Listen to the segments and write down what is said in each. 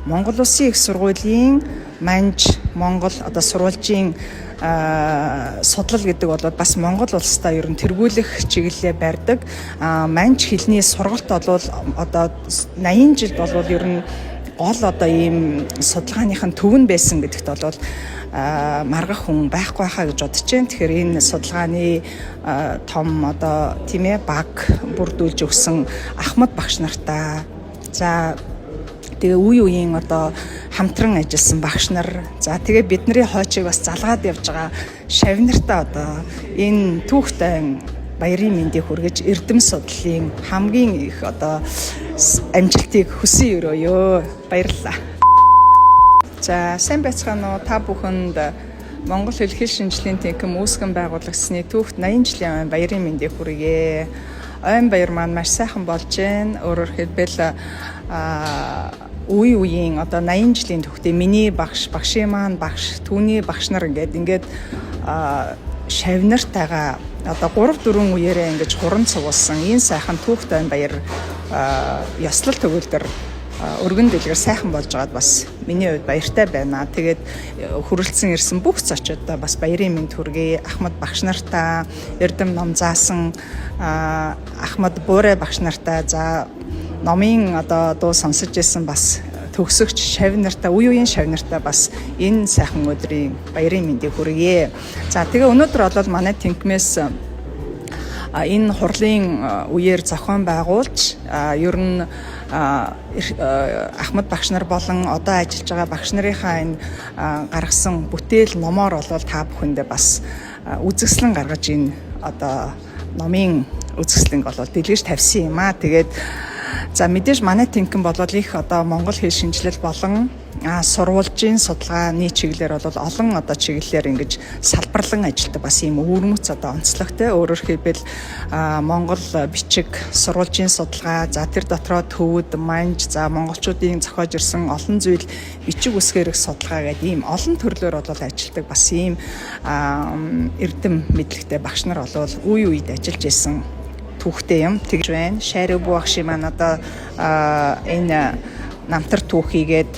Монгол Улсын их сургуулийн Манж Монгол одоо сурвалжийн судлал гэдэг бол бас Монгол улстай ер нь тэргүүлэх чиглэлээ барьдаг. Манж хэлний сургалт бол одоо 80 жилд бол ер нь гол одоо ийм судалгааныхын төв нь байсан гэдэгт бол маргах хүн байхгүй хаа гэж бодож байна. Тэгэхээр энэ судалгааны том одоо тийм ээ баг бүрдүүлж өгсөн Ахмад багш нартай за тэгээ үе үеийн одоо хамтран ажилласан багш нар за тэгээ бидний хойчийг бас залгаад явж байгаа шавнартаа одоо энэ түүхтэй баярын мэндийг хүргэж эрдэм судлалын хамгийн их одоо амжилтыг хүсэн өрөөё. Баярлалаа. За сайн байцгаана уу та бүхэнд Монгол хэлхэл шинжилгээний тэнхим үүсгэн байгуулагдсны түүхт 80 жилийн баярын мэндийг хүргэе. Ойн баяр маань маш сайхан болж байна. Өөрөөр хэлбэл үе үеийн одоо 80 жилийн түүхтээ миний багшийн маань багш түүний багш нар ингээд шавнартайгаа одоо 3-4 үеэрээ ингэж хуран цугулсан энэ сайхан түүхтэй баяр ёслол төгөлдөр өргөн дэлгэр сайхан болж байгаад бас миний хувьд баяртай байна. Тэгээд хүрэлцэн ирсэн бүх зочдод бас баярын мэнд хүргэе. Ахмад багш нартай, Эрдэм ном заасан Ахмад Буурай багш нартай за номын одоо дуу сонсож ирсэн бас төгсөгч шавнартаа үе үеийн шавнартаа бас энэ сайхан өдрийн баярын мэндийг хүргэе. За тэгээ өнөөдөр бол манай тэнхмээс энэ хурлын үеэр зохион байгуулж ер нь Ахмад багш нар болон одоо ажиллаж байгаа багш нарынхаа энэ гаргасан бүтээл номоор бол та бүхэндээ бас үзэсгэлэн гаргаж энэ одоо номын үзэсгэлэнг бол дэлгэж тавьсан юм аа. Тэгээд за мэдээж манай тэнхим бол их одоо монгол хэл шинжилэл болон сурвалжийн судалгааны чиглэлээр бол олон одоо чиглэлээр ингэж салбарлан ажилладаг бас ийм өвөрмөц одоо онцлогтой. Өөрөөр хэлбэл монгол бичиг сурвалжийн судалгаа за тэр дотроо төвд манж за монголчуудын зохиож ирсэн олон зүйл бичиг үсгээрх судалгаа гэдэг ийм олон төрлөөр бол ажилладаг бас ийм эрдэм мэдлэгтэй багш нар бол үе үед ажиллаж исэн түүхтэй юм тэгж байна. Шариу багшийн маань одоо энэ намтар түүхийгээд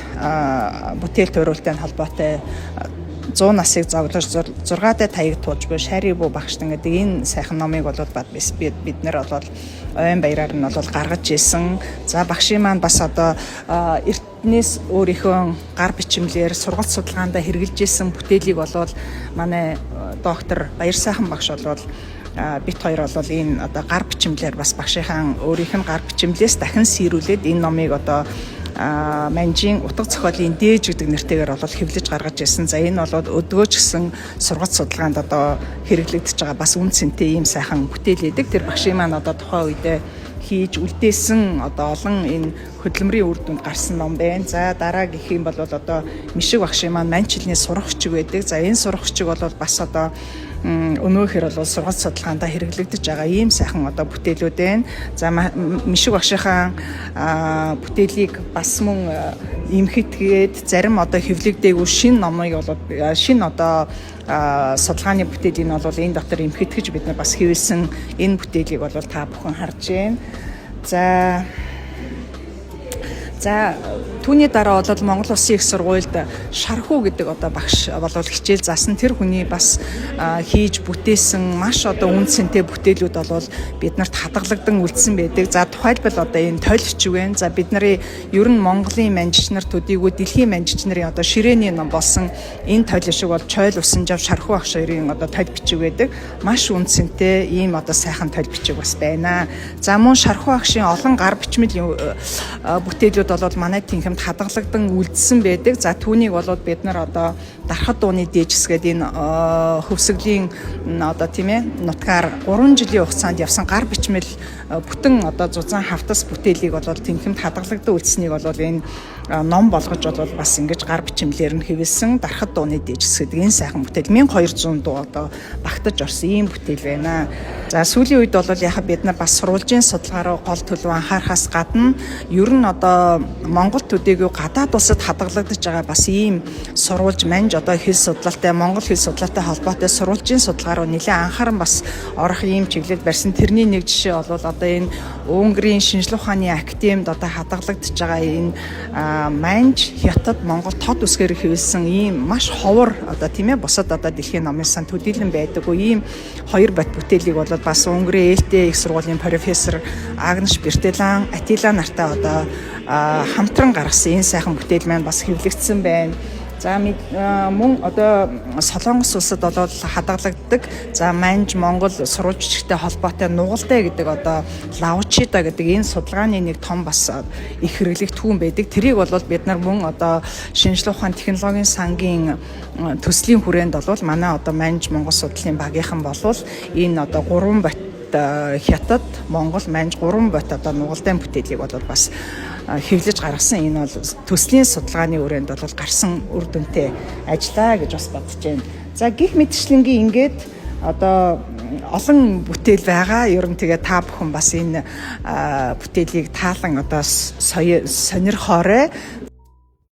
бүтээл төрүүлэлттэй холбоотой 100 насыг зоглож 6-д таяг туулж буй Шариу багш гэдэг энэ сайхан номыг бол бид нэр бол ойн баяраар нь бол гаргаж ирсэн. За багшийн маань бас одоо эртнээс өөрийнхөө гар бичмлэр сургалт судалгаанд хэрэгжилж ирсэн бүтээлийг бол манай доктор Баяр сайхан багш бол бит хоёр бол энэ одоо гар бичмлэр бас багшийнхаа өөрийнх нь гар бичмлээс дахин сэрүүлээд энэ номыг одоо манжийн утга зохиолын дээж гэдэг нэртэйгээр бол хэвлэж гаргаж ирсэн. За энэ бол өдгөөч гэсэн сургалт судалгаанд одоо хэрэглэгдэж байгаа бас үн цэнтэй ийм сайхан бүтээл эдэг. Тэр багшийн маань одоо тухайн үедээ хийж үлдээсэн одоо олон энэ хөдөлмөрийн үр дүнд гарсан ном байна. За дараа гэх юм бол одоо Мишиг багшийн маань манчилны сурагчиг байдаг. За энэ сурагчиг бол бас одоо өнөөхөр бол сургалт судалгаанд хэрэглэгдэж байгаа ийм сайхан одоо бүтээлүүд байна. За Мишиг багшийнхаа бүтээлийг бас мөн имхэтгээд зарим одоо хэвлэгдээгүй шинэ номыг бол шинэ одоо судалгааны бүтээлийн бол энэ дотор имхэтгэж бид нар бас хэвлсэн энэ бүтээлийг бол та бүхэн харж байна. За түүний дараа бол Монгол Улсын их сургуульд Шархуу гэдэг одоо багш бол хичээл заасан. Тэр хүний бас хийж бүтээсэн маш одоо үн цэнтэй бүтээлүүд бол биднэрт хадгалагдсан үлдсэн байдаг. За тухайлбал одоо энэ тойл бичиг байна. За бидний ер нь Монголын манжич нар төдийгүй дэлхийн манжич нарын одоо ширээний ном болсон энэ тойл шиг бол Чойл усан жав Шархуу багш хоёрын одоо тойл бичиг байдаг. Маш үн цэнтэй ийм одоо сайхан тойл бичиг бас байна. За мөн Шархуу багшийн олон гар бичмэл бүтээлүүд бол манай тэнхимд хадгалагдсан үлдсэн байдаг. За түүнийг бол бид нар одоо дархад дууны дээжс гэдэг энэ хөвсгөлийн одоо тийм ээ нутгаар 3 жилийн хугацаанд явсан гар бичмэл бүтэн одоо зузаан хавтас бүтээлийг бол тэнхимд хадгалагдсан үлдсэнийг бол энэ ном болгож бол бас ингэж гар бичмлэр нь хэвлсэн дархад дууны дээжс гэдэг энэ сайхан бүтээл 1200 дуу одоо багтаж орсон ийм бүтээл байна. За сүүлийн үед бол яг бид нар бас сурвалжийн судалгаа руу гол төлөв анхаарахаас гадна ер нь одоо одоо Монгол төдийгүй гадаад улсад хадгалагдаж байгаа бас ийм сурвалж манж одоо хэл судлалтай Монгол хэл судлалтай холбоотой сурвалжийн судалгаа руу нэлээд анхааран бас орох ийм чиглэл барьсан. Тэрний нэг жишээ бол одоо энэ Унгарын шинжлэх ухааны академид одоо хадгалагдаж байгаа энэ манж хятад Монгол тод үсгээр хэвлсэн ийм маш ховор одоо тийм ээ бусад одоо дэлхийн номын сан төдийлөн байдаггүй ийм хоёр бат бүтээлийг бол бас Унгарын ээлтэй их сургуулийн профессор Агнеш Бертелан Атила нартай одоо хамтран гаргасан энэ сайхан бүтээл маань бас хэвлэгдсэн байна. За мөн одоо Солонгос улсад бол хадгалагддаг. За манж Монгол сурвалжчтай холбоотой нугалтай гэдэг одоо лаучида гэдэг энэ судалгааны нэг том бас их хэрэглэгдэхүүн байдаг. Тэрийг бол бид нар мөн одоо шинжлэх ухааны технологийн сангийн төслийн хүрээнд бол манай одоо манж Монгол судлалын багийнхан болвол энэ одоо 3 бот хятад Монгол манж 3 бот одоо нугалтай бүтээлийг бол бас хэвлэж гаргасан. Энэ бол төслийн судалгааны хүрээнд бол гарсан үр дүнтэй ажиллаа гэж бас бодож байна. За гих мэтчлэнгийн ингээд одоо олон бүтээл байгаа. Ер нь тэгээ та бүхэн бас энэ бүтээлийг таалан одоо сонирхоорой.